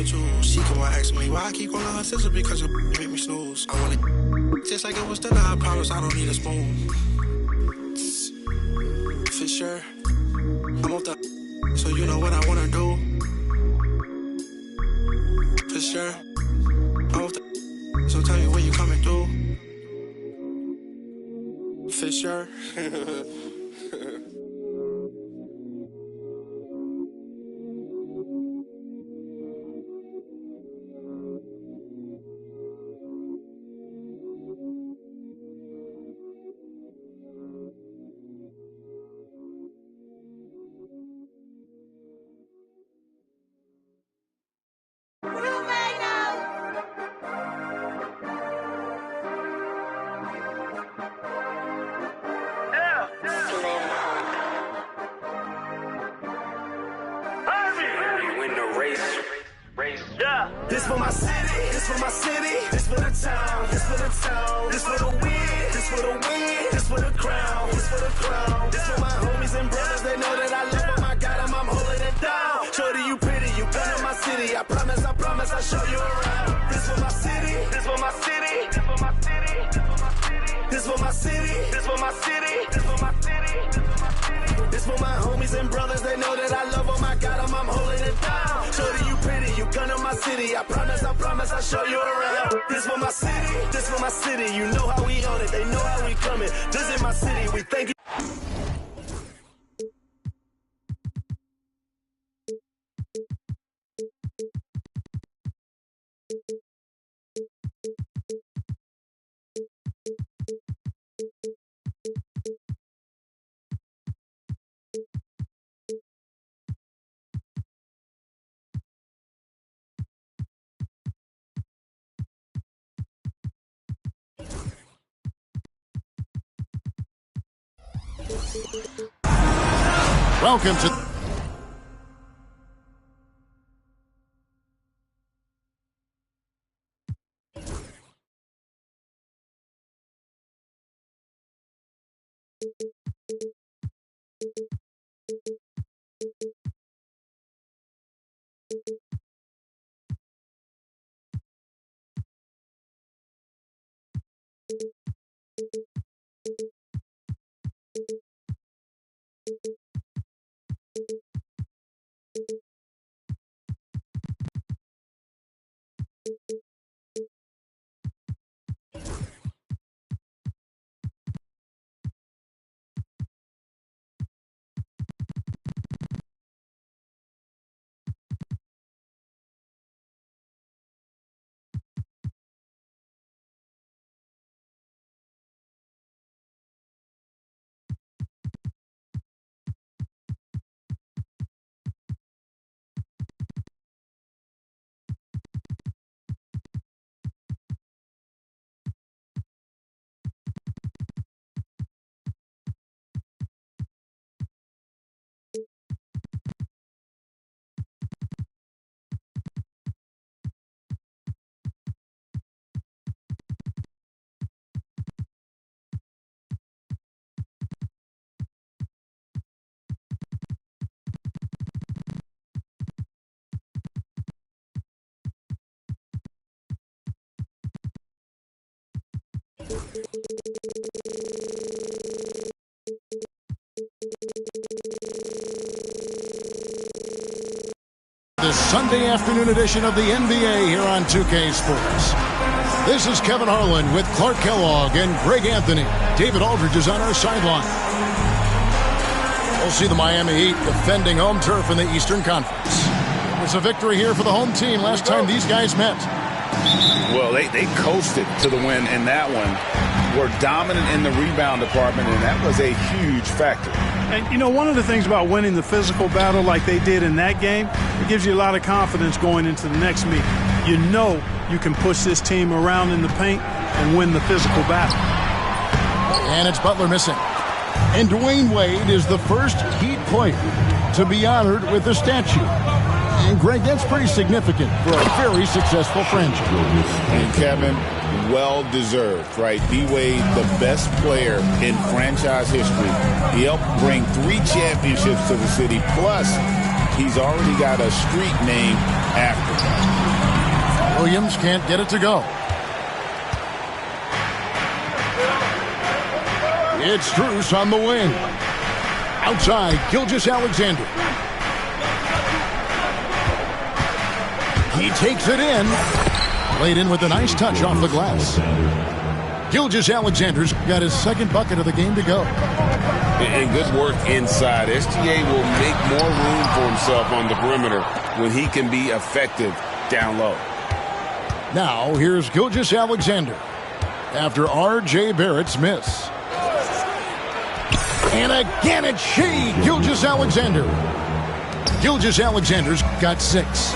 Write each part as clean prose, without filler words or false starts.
the jewels. She come on asking me why I keep calling her sister because her make me snooze. I want it just like it was dinner. I promise I don't need a spoon. For sure, I'm off the so you know what I wanna do. For sure, I'm off the so tell me when you coming through. For sure. This for my city, this for my city, this for the town, this for the town, this for the win, this for the win, this for the crown, this for the crown, this for my homies and brothers, they know that I love them, I got them, I'm holding it down. Shorty, you pretty, you come to my city, I promise, I'll show you around. This for my city, this for my city, this for my city, this for my city, this for my city, this for my city, this for my homies and brothers, they know that I love them, I got them, I'm holding it down. Shorty, you pretty, you come to my city, I promise, I'll show you around. This for my city, you know how we own it, they know how we coming. Visit my city, we thank you. Welcome to... The Sunday afternoon edition of the NBA here on 2K Sports. This is Kevin Harlan with Clark Kellogg and Greg Anthony. David Aldridge is on our sideline. We'll see the Miami Heat defending home turf in the Eastern Conference. It was a victory here for the home team last time these guys met. Well, they coasted to the win in that one. Were dominant in the rebound department, and that was a huge factor. And, you know, one of the things about winning the physical battle like they did in that game, it gives you a lot of confidence going into the next meet. You know you can push this team around in the paint and win the physical battle. And it's Butler missing. And Dwayne Wade is the first Heat player to be honored with a statue. And, Greg, that's pretty significant for a very successful franchise. And, Kevin, well-deserved, right? D-Wade, the best player in franchise history. He helped bring 3 championships to the city. Plus, he's already got a street named after him. Williams can't get it to go. It's Strus on the wing. Outside, Gilgeous-Alexander. He takes it in. Laid in with a nice touch off the glass. Gilgeous-Alexander's got his second bucket of the game to go. And good work inside. SGA will make more room for himself on the perimeter when he can be effective down low. Now, here's Gilgeous-Alexander after R.J. Barrett's miss. And again it's Shea Gilgeous-Alexander. Gilgeous-Alexander's got 6.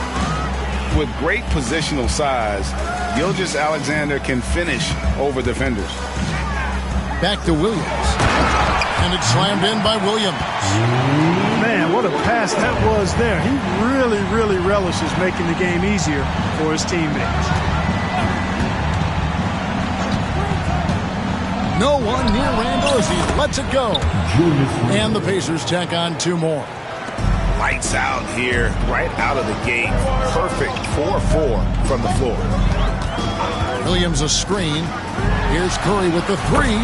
With great positional size, Gilgeous-Alexander can finish over defenders. Back to Williams. And it's slammed in by Williams. Man, what a pass that was there. He really, really relishes making the game easier for his teammates. No one near Randall as he lets it go. And the Pacers tack on 2 more. Lights out here, right out of the gate. Perfect 4-4 from the floor. Williams a screen. Here's Curry with the 3.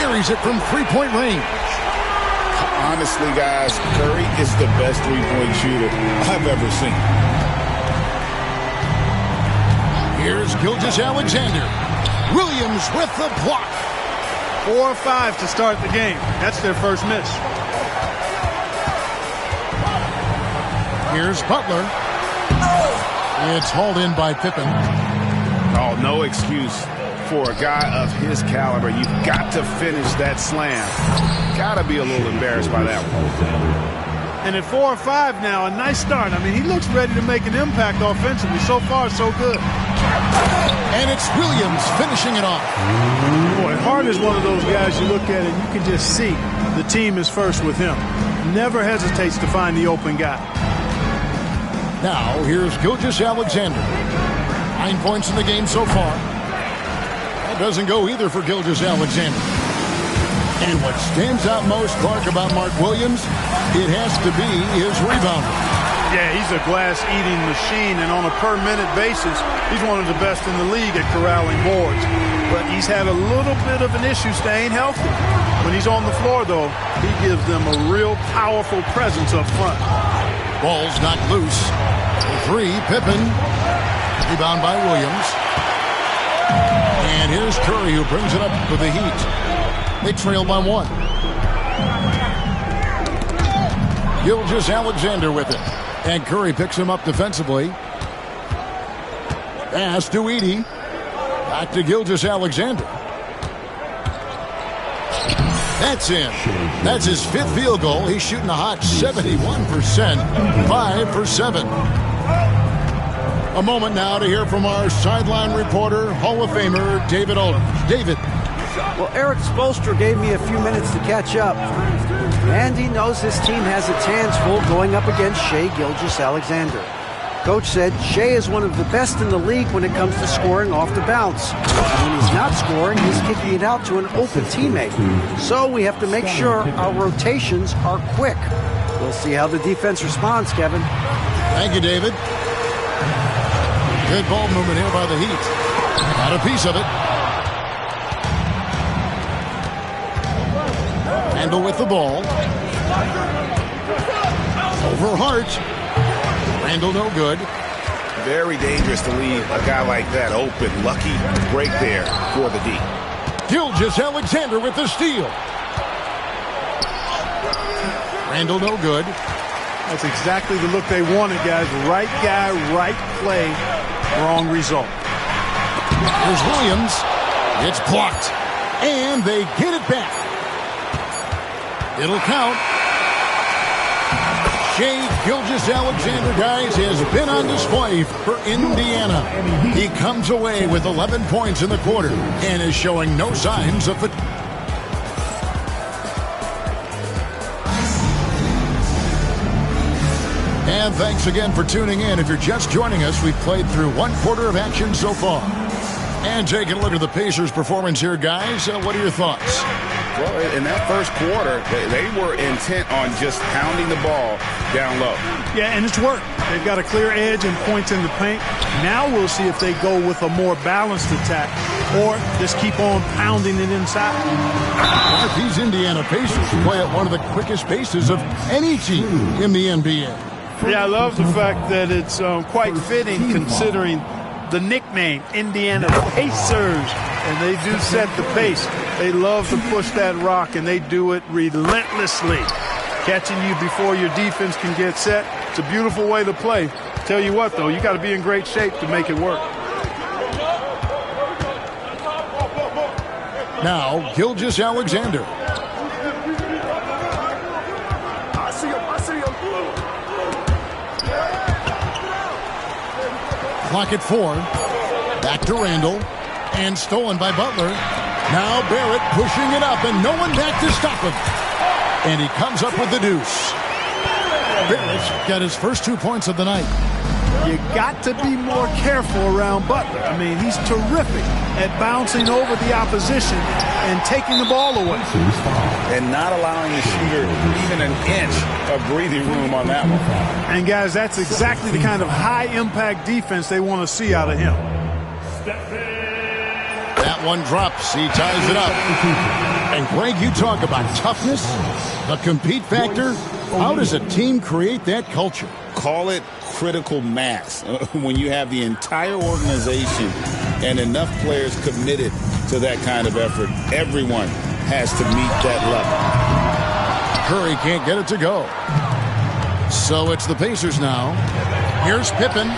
Buries it from 3-point range. Honestly, guys, Curry is the best three-point shooter I've ever seen. Here's Gilgeous-Alexander. Williams with the block. 4 or 5 to start the game. That's their first miss. Here's Butler. It's hauled in by Pippen. Oh, no excuse for a guy of his caliber. You've got to finish that slam. Got to be a little embarrassed by that one. And at 4 or 5 now, a nice start. I mean, he looks ready to make an impact offensively. So far, so good. And it's Williams finishing it off. Boy, Hart is one of those guys you look at and you can just see the team is first with him. Never hesitates to find the open guy. Now, here's Gilgeous-Alexander. 9 points in the game so far. That doesn't go either for Gilgeous-Alexander. And what stands out most, Clark, about Mark Williams, it has to be his rebounding. Yeah, he's a glass-eating machine, and on a per-minute basis, he's one of the best in the league at corralling boards. But he's had a little bit of an issue staying healthy. When he's on the floor, though, he gives them a real powerful presence up front. Ball's knocked loose. The 3, Pippen. Rebound by Williams. And here's Curry, who brings it up for the Heat. They trail by 1. Gilgeous-Alexander with it. And Curry picks him up defensively. Pass to Edey. Back to Gilgeous-Alexander. That's in. That's his 5th field goal. He's shooting a hot 71%. 5 for 7. A moment now to hear from our sideline reporter, Hall of Famer David Aldridge. David. Well, Eric Spoelstra gave me a few minutes to catch up. And he knows his team has its hands full going up against Shea Gilgeous-Alexander. Coach said Shea is one of the best in the league when it comes to scoring off the bounce. And when he's not scoring, he's kicking it out to an open teammate. So we have to make sure our rotations are quick. We'll see how the defense responds, Kevin. Thank you, David. Good ball movement here by the Heat. Got a piece of it. Randall with the ball. Over Hart. Randall no good. Very dangerous to leave a guy like that open. Lucky break there for the D. Gilgeous-Alexander with the steal. Randall no good. That's exactly the look they wanted, guys. Right guy, right play, wrong result. Here's Williams. It's blocked. And they get it back. It'll count. Shea Gilgeous-Alexander, guys, has been on display for Indiana. He comes away with 11 points in the quarter and is showing no signs of fatigue. And thanks again for tuning in. If you're just joining us, we've played through 1 quarter of action so far. And taking a look at the Pacers' performance here, guys. What are your thoughts? Well, in that first quarter, they were intent on just pounding the ball down low. Yeah, and it's worked. They've got a clear edge and points in the paint. Now we'll see if they go with a more balanced attack or just keep on pounding it inside. These Indiana Pacers play at one of the quickest paces of any team in the NBA. Yeah, I love the fact that it's quite fitting considering the nickname, Indiana Pacers. And they do set the pace. They love to push that rock, and they do it relentlessly. Catching you before your defense can get set. It's a beautiful way to play. Tell you what, though, you got to be in great shape to make it work. Now, Gilgeous Alexander. I see him. Clock at 4. Back to Randall. And stolen by Butler. Now Barrett pushing it up, and no one back to stop him. And he comes up with the deuce. Barrett's got his first 2 points of the night. You got to be more careful around Butler. I mean, he's terrific at bouncing over the opposition and taking the ball away. And not allowing the shooter even an inch of breathing room on that one. And, guys, that's exactly the kind of high-impact defense they want to see out of him. That one drops. He ties it up. And, Greg, you talk about toughness, the compete factor. How does a team create that culture? Call it critical mass. When you have the entire organization and enough players committed to that kind of effort, everyone has to meet that level. Curry can't get it to go. So it's the Pacers now. Here's Pippen.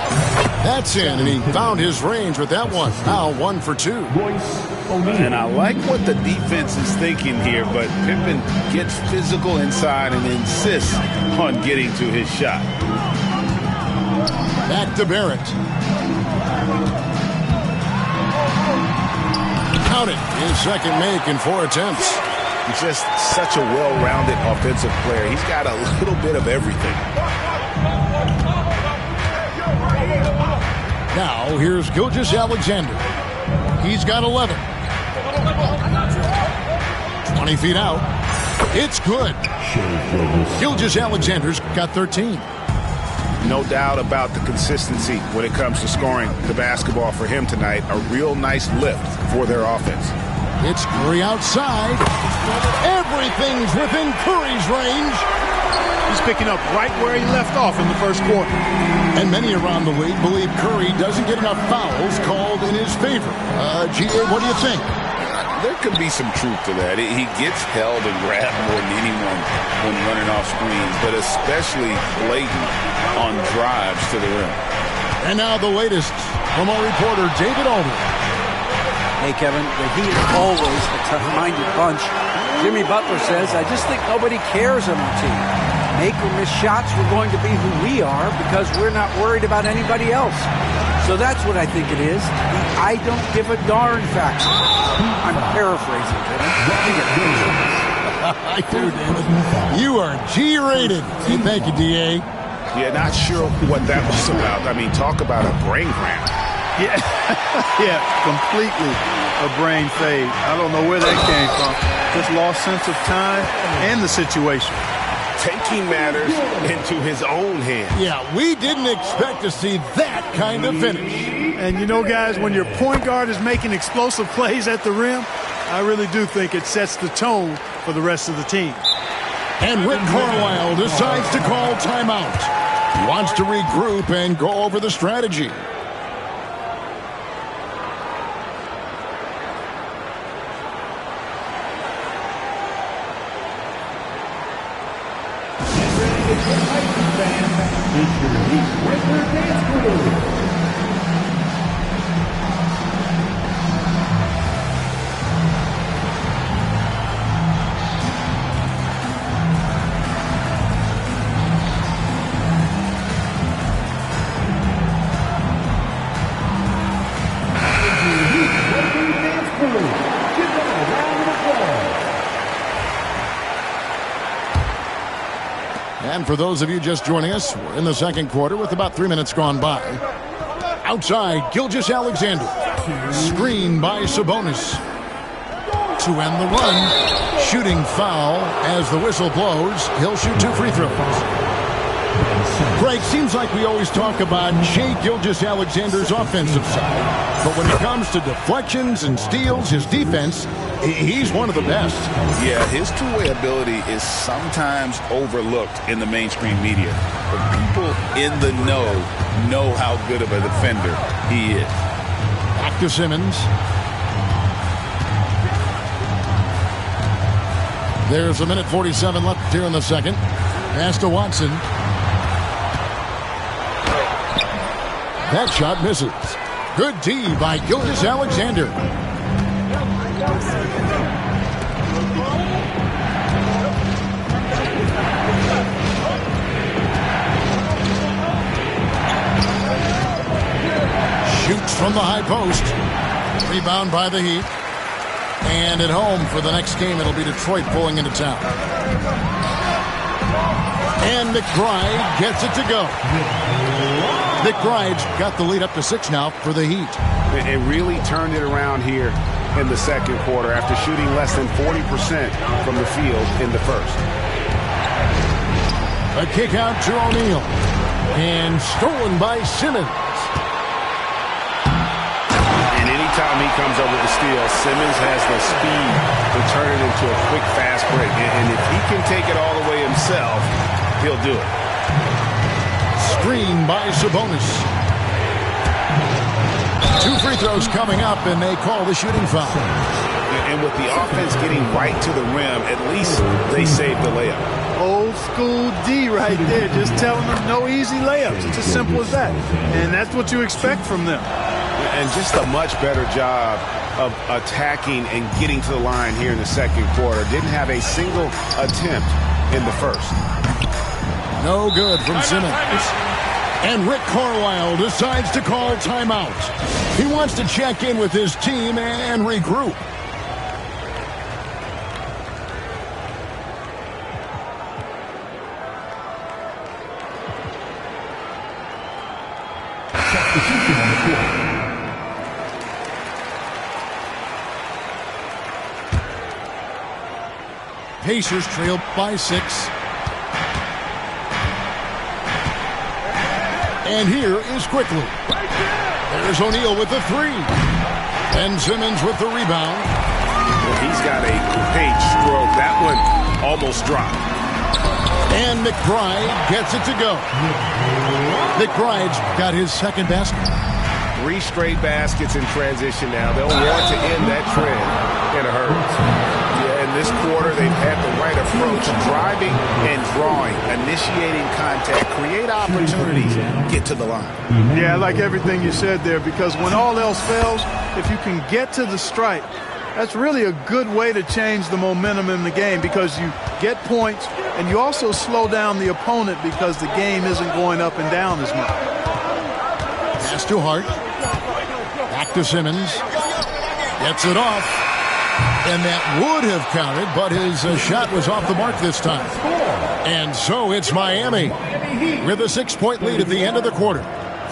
That's in, and he found his range with that one. Now 1 for 2. And I like what the defense is thinking here, but Pippen gets physical inside and insists on getting to his shot. Back to Barrett. Count it. His second make in 4 attempts. He's just such a well-rounded offensive player. He's got a little bit of everything. Now, here's Gilgeous Alexander. He's got 11. 20 feet out. It's good. Gilgeous Alexander's got 13. No doubt about the consistency when it comes to scoring the basketball for him tonight. A real nice lift for their offense. It's Curry outside. Everything's within Curry's range. He's picking up right where he left off in the first quarter. And many around the league believe Curry doesn't get enough fouls called in his favor. G.A., what do you think? There could be some truth to that. He gets held and grabbed more than anyone when running off screens, but especially blatant on drives to the rim. And now the latest from our reporter, David Aldridge. Hey, Kevin, the Heat are always a tough-minded bunch. Jimmy Butler says, I just think nobody cares on our team. Make or miss shots, we're going to be who we are because we're not worried about anybody else. So that's what I think it is. The I don't give a darn factor. I'm paraphrasing, Kevin. I do, David. You are G-rated. Hey, thank you, D.A. Yeah, not sure what that was about. I mean, talk about a brain cramp. Yeah, yeah, completely a brain fade. I don't know where that came from. Just lost sense of time and the situation. Taking matters into his own hands. Yeah, we didn't expect to see that kind of finish. And you know, guys, when your point guard is making explosive plays at the rim, I really do think it sets the tone for the rest of the team. And Rick Carlisle decides to call timeout. He wants to regroup and go over the strategy. And for those of you just joining us, we're in the second quarter with about 3 minutes gone by. Outside, Gilgeous Alexander. Screen by Sabonis. To end the run, shooting foul as the whistle blows. He'll shoot 2 free throws. Greg, seems like we always talk about Shai Gilgeous-Alexander's offensive side. But when it comes to deflections and steals, his defense, he's one of the best. Yeah, his two-way ability is sometimes overlooked in the mainstream media. But people in the know how good of a defender he is. Back to Simmons. There's 1:47 left here in the second. Pass to Watson. That shot misses. Good D by Gilgeous-Alexander. Shoots from the high post. Rebound by the Heat. And at home for the next game, it'll be Detroit pulling into town. And McBride gets it to go. McBride's got the lead up to 6 now for the Heat. It really turned it around here in the second quarter after shooting less than 40% from the field in the first. A kick out to O'Neal. And stolen by Simmons. And anytime he comes up with the steal, Simmons has the speed to turn it into a quick, fast break. And if he can take it all the way himself, he'll do it. Screen by Sabonis. 2 free throws coming up, and they call the shooting foul. And with the offense getting right to the rim, at least they saved the layup. Old school D right there, just telling them no easy layups. It's as simple as that. And that's what you expect from them. And just a much better job of attacking and getting to the line here in the second quarter. Didn't have a single attempt in the first. No good from Simmons. And Rick Carlisle decides to call timeout. He wants to check in with his team and regroup. Pacers trail by 6. And here is Quickly. There's O'Neal with the 3. And Simmons with the rebound. Well, he's got a great stroke. That one almost dropped. And McBride gets it to go. McBride's got his second basket. 3 straight baskets in transition now. They'll want to end that trend in a hurry. Yeah, in this quarter, they've had the right approach, driving and drawing, initiating contact, create opportunities, get to the line. Yeah, I like everything you said there, because when all else fails, if you can get to the stripe, that's really a good way to change the momentum in the game, because you get points and you also slow down the opponent because the game isn't going up and down as much. Pass to Hart. Back to Simmons. Gets it off. And that would have counted, but his shot was off the mark this time. And so it's Miami with a 6-point lead at the end of the quarter.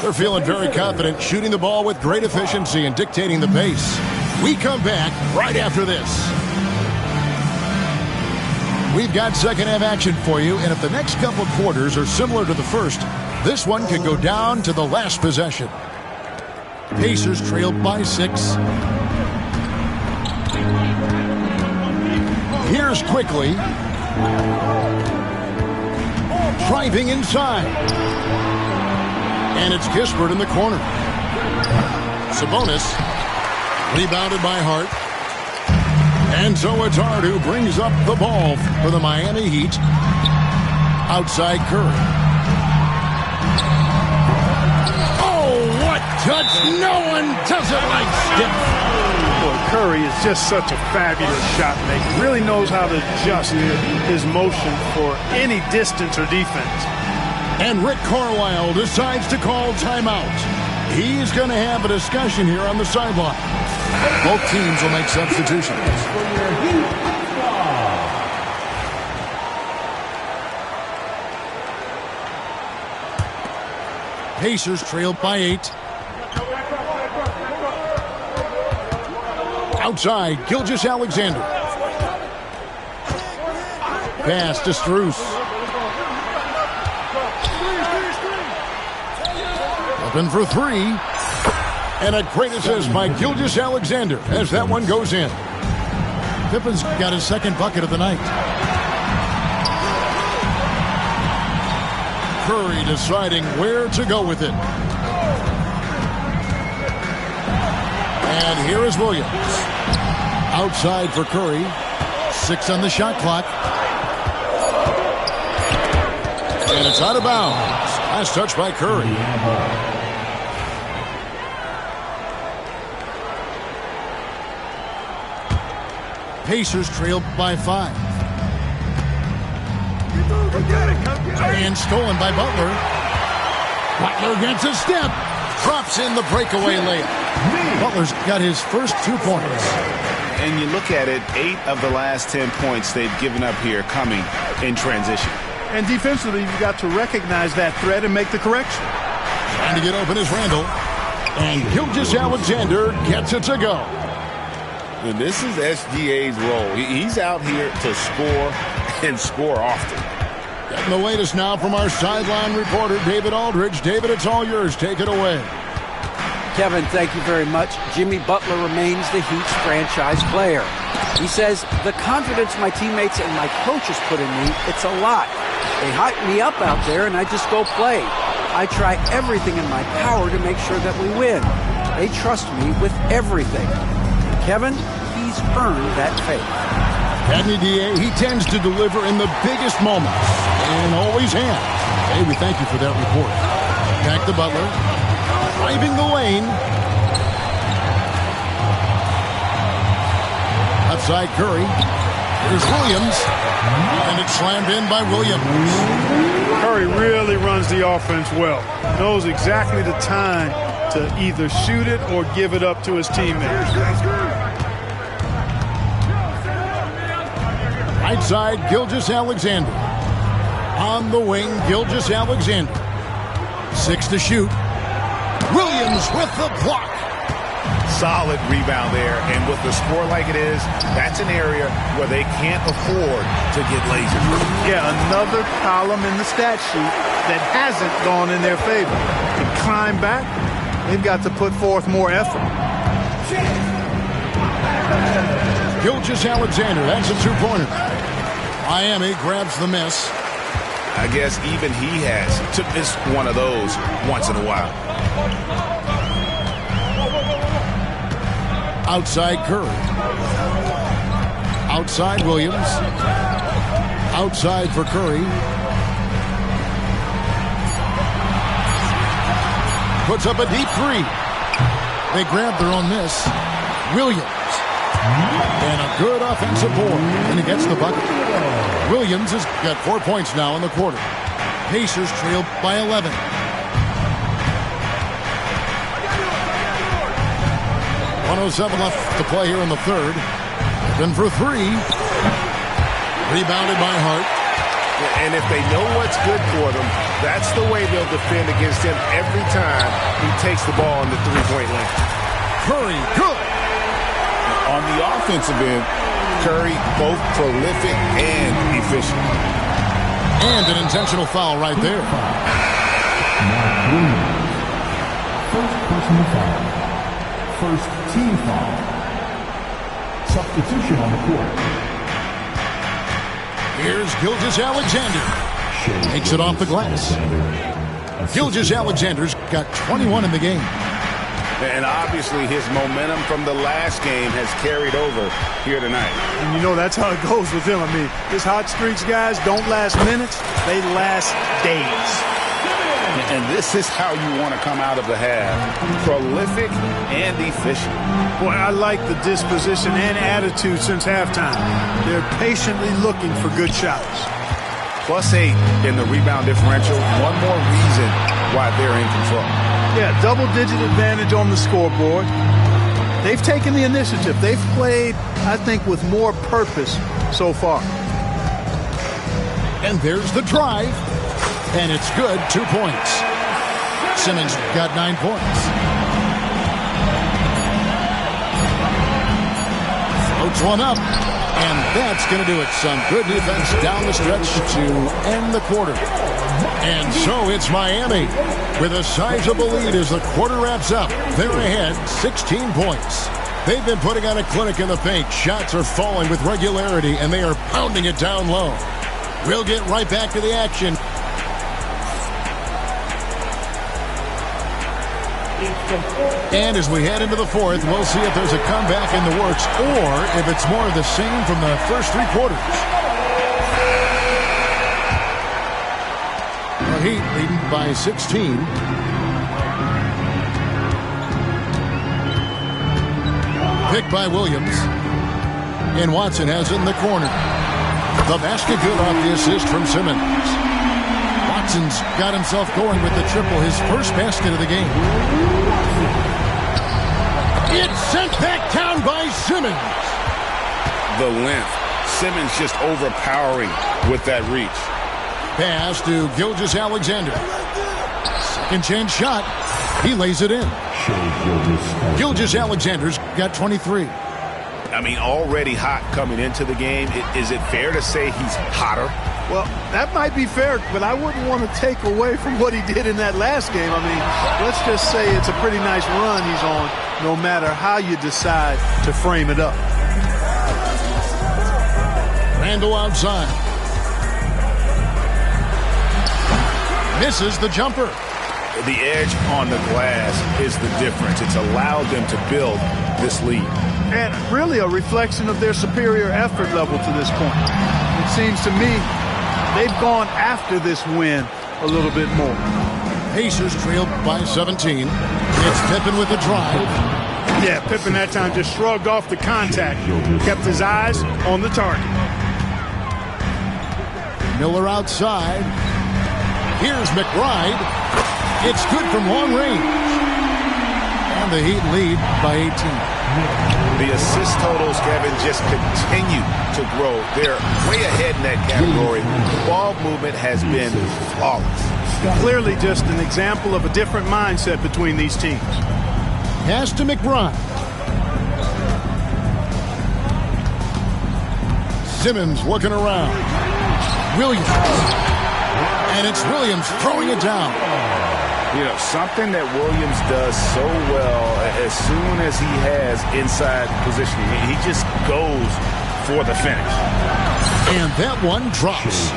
They're feeling very confident, shooting the ball with great efficiency and dictating the pace. We come back right after this. We've got second half action for you, and if the next couple of quarters are similar to the first, this one could go down to the last possession. Pacers trail by 6. Here's Quickly. Driving inside. And it's Kispert in the corner. Sabonis. Rebounded by Hart. And so it's Hart who brings up the ball for the Miami Heat. Outside Curry. Oh, what touch! No one does it like Steph. Boy, Curry is just such a fabulous shot maker. Really knows how to adjust his motion for any distance or defense. And Rick Carlisle decides to call timeout. He's going to have a discussion here on the sideline. Both teams will make substitutions. Pacers trail by 8. Outside, Gilgeous-Alexander. Pass to Strus. Open for three. And a great assist by Gilgeous-Alexander as that one goes in. Pippen's got his second bucket of the night. Curry deciding where to go with it. And here is Williams. Outside for Curry. 6 on the shot clock. And it's out of bounds. Last touch by Curry. Pacers trailed by 5. And stolen by Butler. Butler gets a step. Drops in the breakaway layup. Butler's got his first 2 points. And you look at it, 8 of the last 10 points they've given up here coming in transition. And defensively, you've got to recognize that threat and make the correction. Trying to get open is Randall. And Gilgeous-Alexander gets it to go. And this is SGA's role. He's out here to score and score often. Getting the latest now from our sideline reporter, David Aldridge. David, it's all yours. Take it away. Kevin, thank you very much. Jimmy Butler remains the Heat's franchise player. He says, the confidence my teammates and my coaches put in me, it's a lot. They hype me up out there and I just go play. I try everything in my power to make sure that we win. They trust me with everything. Kevin, he's earned that faith. Cadney DA, he tends to deliver in the biggest moments, and always has. Hey, we thank you for that report. Back to Butler, driving the lane. Outside Curry. Here's Williams, and it's slammed in by Williams. Curry really runs the offense well. Knows exactly the time to either shoot it or give it up to his teammates. Right side, Gilgeous-Alexander. On the wing, Gilgeous-Alexander. 6 to shoot. Williams with the block. Solid rebound there, and with the score like it is, that's an area where they can't afford to get lazy. Yeah, another column in the stat sheet that hasn't gone in their favor. To climb back, they've got to put forth more effort. Gilgeous-Alexander, that's a 2-pointer. Miami grabs the miss. I guess even he has to miss one of those once in a while. Outside Curry. Outside Williams. Outside for Curry. Puts up a deep 3. They grab their own miss. Williams. And a good offensive board. And he gets the bucket. Williams has got 4 points now in the quarter. Pacers trailed by 11. .107 left to play here in the third. Then for 3. Rebounded by Hart. And if they know what's good for them, that's the way they'll defend against him every time he takes the ball in the three-point lane. Curry, good. On the offensive end, Curry both prolific and efficient. And an intentional foul right there. First personal foul. First team foul. Substitution on the court. Here's Gilgeous-Alexander. Takes it off the glass. Gilgeous-Alexander's got 21 in the game. And obviously his momentum from the last game has carried over here tonight. And you know that's how it goes with him. I mean, his hot streaks, guys, don't last minutes. They last days. And this is how you want to come out of the half. Prolific and efficient. Boy, I like the disposition and attitude since halftime. They're patiently looking for good shots. +8 in the rebound differential. One more reason why they're in control. Yeah, double-digit advantage on the scoreboard. They've taken the initiative. They've played, I think, with more purpose so far. And there's the drive. And it's good, 2 points. Simmons got 9 points. Floats one up. And that's going to do it. Some good defense down the stretch to end the quarter. And so it's Miami with a sizable lead as the quarter wraps up. They're ahead 16 points. They've been putting on a clinic in the paint. Shots are falling with regularity, and they are pounding it down low. We'll get right back to the action. And as we head into the fourth, we'll see if there's a comeback in the works or if it's more of the same from the first three quarters. The Heat leading by 16. Picked by Williams. And Watson has it in the corner. The basket good off the assist from Simmons. Watson's got himself going with the triple, his first basket of the game. It's sent back down by Simmons. The length. Simmons just overpowering with that reach. Pass to Gilgeous-Alexander. Second chance shot. He lays it in. Gilgeous-Alexander's got 23. I mean, already hot coming into the game. Is it fair to say he's hotter? Well, that might be fair, but I wouldn't want to take away from what he did in that last game. I mean, let's just say it's a pretty nice run he's on, no matter how you decide to frame it up. Randall outside. Misses the jumper. The edge on the glass is the difference. It's allowed them to build this lead. And really a reflection of their superior effort level to this point. It seems to me they've gone after this win a little bit more. Pacers trailed by 17. It's Pippen with a drive. Yeah, Pippen that time just shrugged off the contact. Kept his eyes on the target. Miller outside. Here's McBride. It's good from long range. And the Heat lead by 18. The assist totals, Kevin, just continue to grow. They're way ahead in that category. The ball movement has been flawless. Clearly just an example of a different mindset between these teams. Pass to McBride. Simmons working around. Williams. And it's Williams throwing it down. You know, something that Williams does so well as soon as he has inside positioning, he just goes for the finish. And that one drops.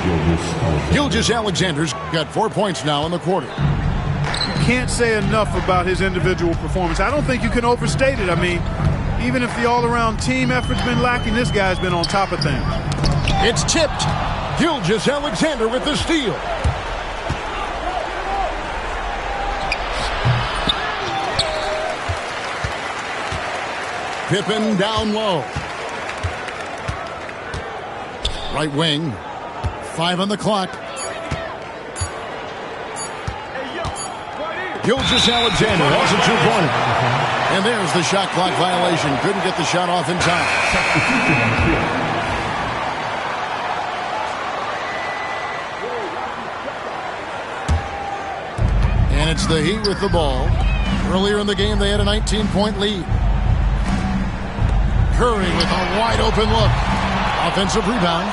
Gilgeous-Alexander's got 4 points now in the quarter. You can't say enough about his individual performance. I don't think you can overstate it. I mean, even if the all-around team effort's been lacking, this guy's been on top of things. It's tipped. Gilgeous-Alexander with the steal. Pippen down low. Right wing. 5 on the clock. Gilgeous-Alexander has a 2-pointer. And there's the shot clock violation. Couldn't get the shot off in time. And it's the Heat with the ball. Earlier in the game, they had a 19-point lead. Curry with a wide-open look. Offensive rebound.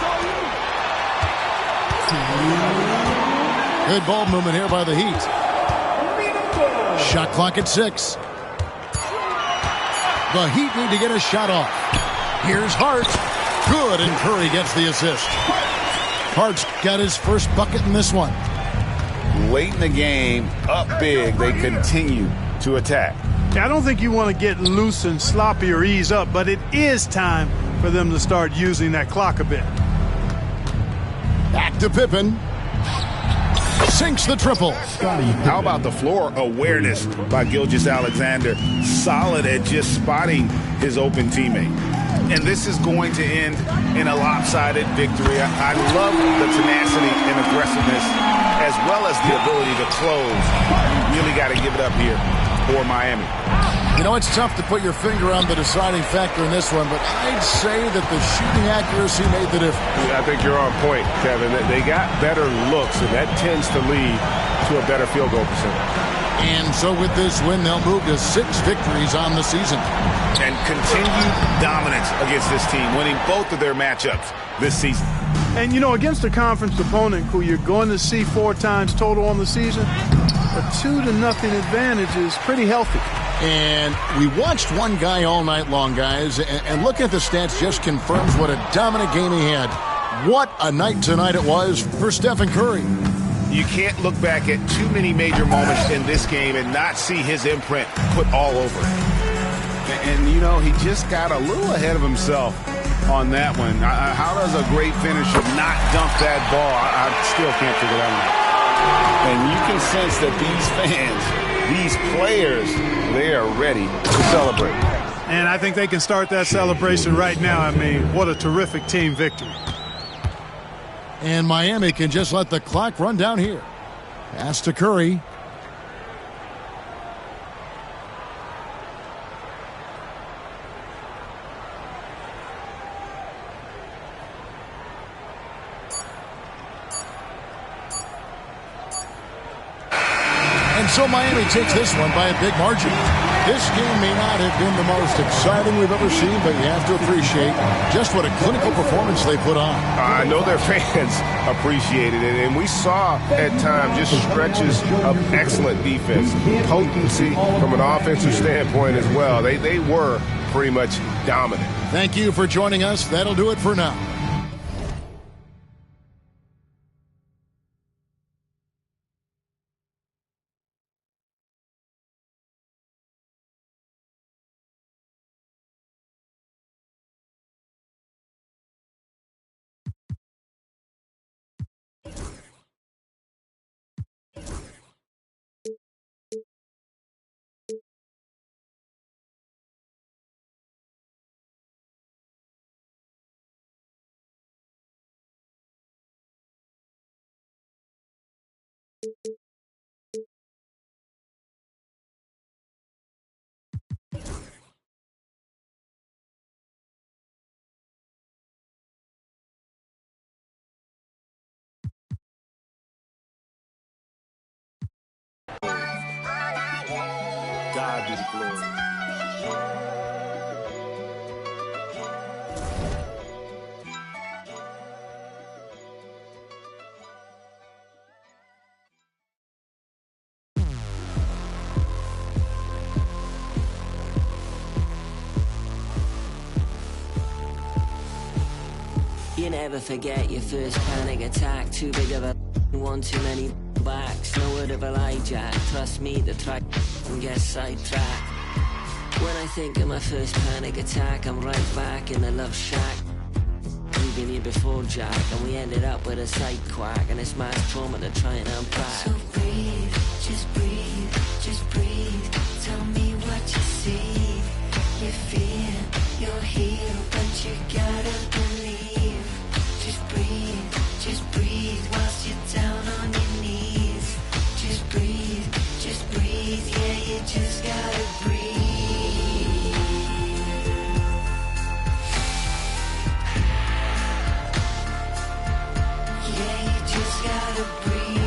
Good ball movement here by the Heat. Shot clock at 6. The Heat need to get a shot off. Here's Hart. Good, and Curry gets the assist. Hart's got his first bucket in this one. Late in the game, up big, they continue to attack. I don't think you want to get loose and sloppy or ease up, but it is time for them to start using that clock a bit. Back to Pippen. Sinks the triple. How about the floor awareness by Gilgeous-Alexander? Solid at just spotting his open teammate. And this is going to end in a lopsided victory. I love the tenacity and aggressiveness as well as the ability to close. You really got to give it up here for Miami. You know, it's tough to put your finger on the deciding factor in this one, but I'd say that the shooting accuracy made the difference. I think you're on point, Kevin. They got better looks, and that tends to lead to a better field goal percentage. And so with this win, they'll move to 6 victories on the season. And continued dominance against this team, winning both of their matchups this season. And, you know, against a conference opponent who you're going to see 4 times total on the season, a 2-0 advantage is pretty healthy. And we watched one guy all night long, guys, and looking at the stats just confirms what a dominant game he had. What a night tonight it was for Stephen Curry. You can't look back at too many major moments in this game and not see his imprint put all over it. And, you know, he just got a little ahead of himself on that one. How does a great finisher not dunk that ball? I still can't figure that one out. And you can sense that these fans, these players, they are ready to celebrate. And I think they can start that celebration right now. I mean, what a terrific team victory. And Miami can just let the clock run down here. Pass to Curry. And so Miami takes this one by a big margin. This game may not have been the most exciting we've ever seen, but you have to appreciate just what a clinical performance they put on. I know their fans appreciated it, and we saw at times just stretches of excellent defense, potency from an offensive standpoint as well. They were pretty much dominant. Thank you for joining us. That'll do it for now. God be the glory. You never forget your first panic attack. Too big of a one, too many backs. No word of a lie, Jack. Trust me, the track and get sidetracked. When I think of my first panic attack, I'm right back in the love shack. We've been here before, Jack, and we ended up with a side quack, and it's mass trauma to try and unpack. So breathe, just breathe, just breathe. Tell me what you see. You feel you're here, but you gotta believe. Just breathe whilst you're down on your knees. Just breathe, yeah, you just gotta breathe. Yeah, you just gotta breathe.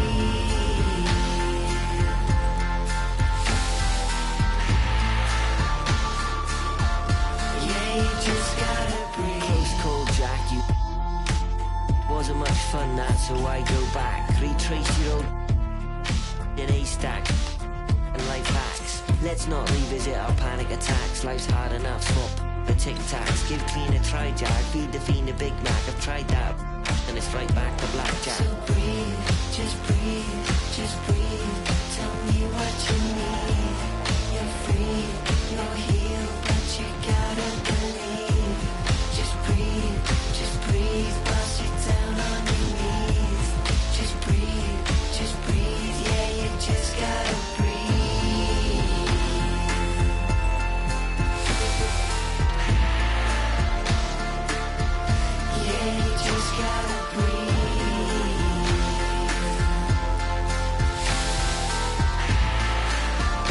Yeah, you just gotta breathe. Close call, Jack, you wasn't much fun that, so I go back. Retrace your old in a stack and life hacks. Let's not revisit our panic attacks. Life's hard enough, swap the tic-tacs. Give clean a try, Jack. Feed the fiend a Big Mac. I've tried that, and it's right back to blackjack. So breathe, just breathe, just breathe. Tell me what you need. You're free, you're healed, but you gotta believe. Just breathe, whilst you're down on your knees. Just breathe, yeah, you just gotta breathe. Yeah, you just gotta breathe. Yeah,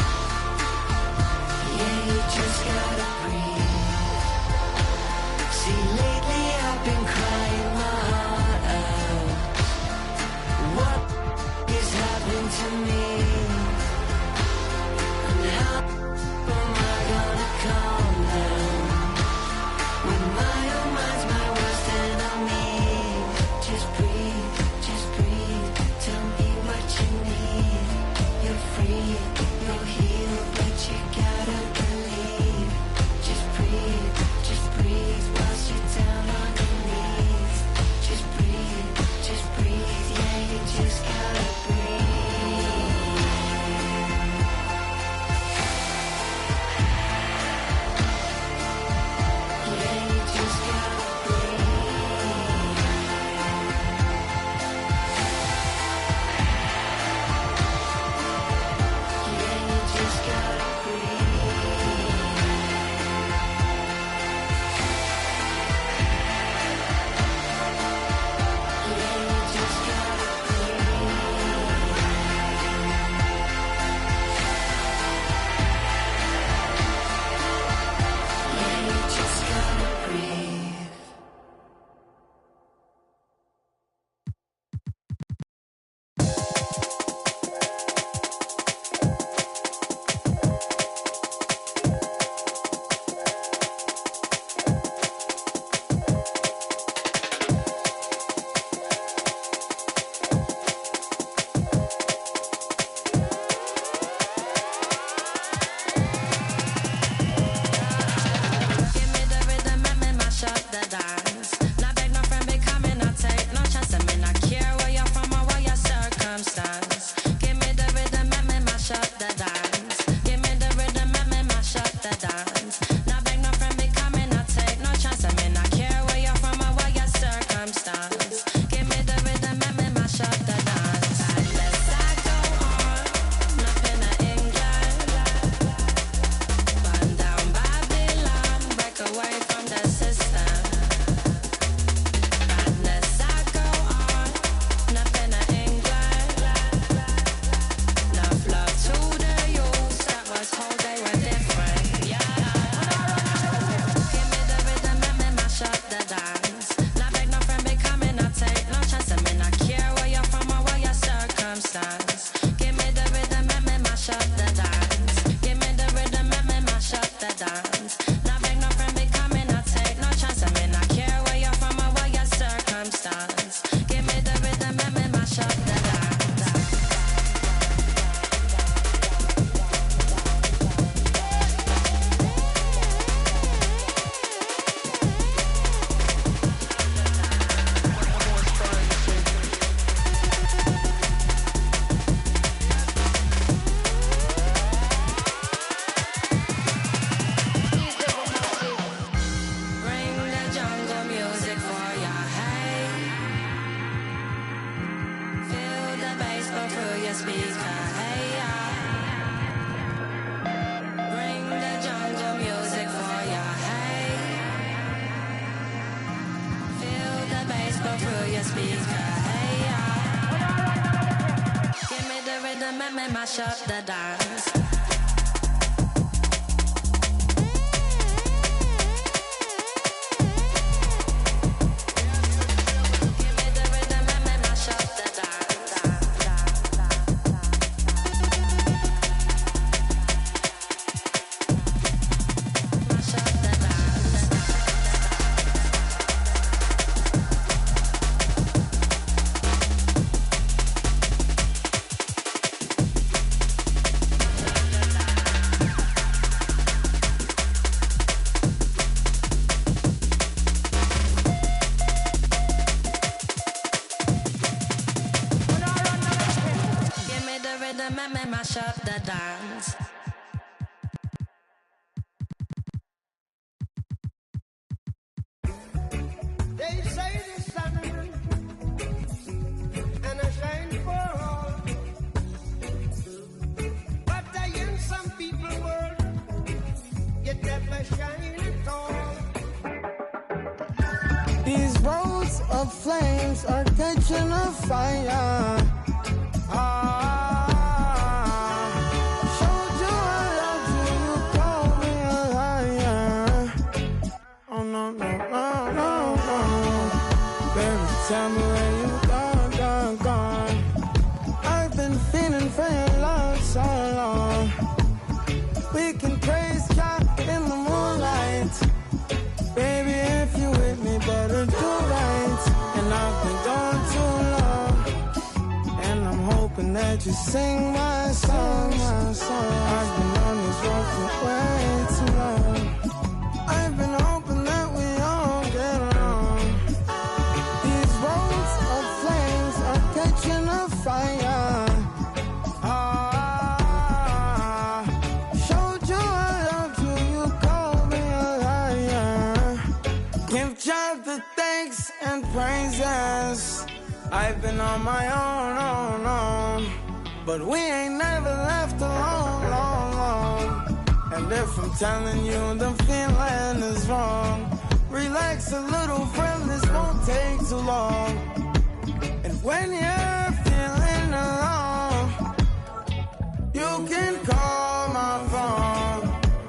speaker. Hey, give me the rhythm and me mash up the dance. Mash up the dance. They say the sun and I shine for all, but I in some people world yet never shine at all. These roads of flames are catching a fire. Tell me where you gone. I've been feeling for your love so long. We can praise God in the moonlight. Baby, if you with me, better do right. And I've been gone too long, and I'm hoping that you sing my song. I've been on this road for way too long. I've been hoping that we all get along. Catching a fire. Showed you I loved you, you called me a liar. Give God the thanks and praises. I've been on my own, but we ain't never left alone. And if I'm telling you the feeling is wrong, relax a little, friend, this won't take too long. And when you're feeling alone, you can call my phone.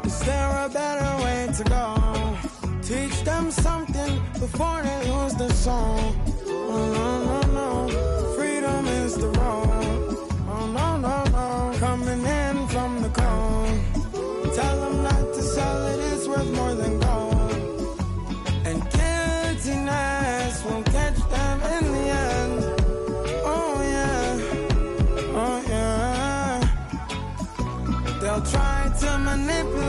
Is there a better way to go? Teach them something before they lose the song. Oh no, freedom is the road. Oh no, coming in from the cold. Tell them not to sell it, it's worth more than gold. And guiltiness will catch them in the end. They'll try to manipulate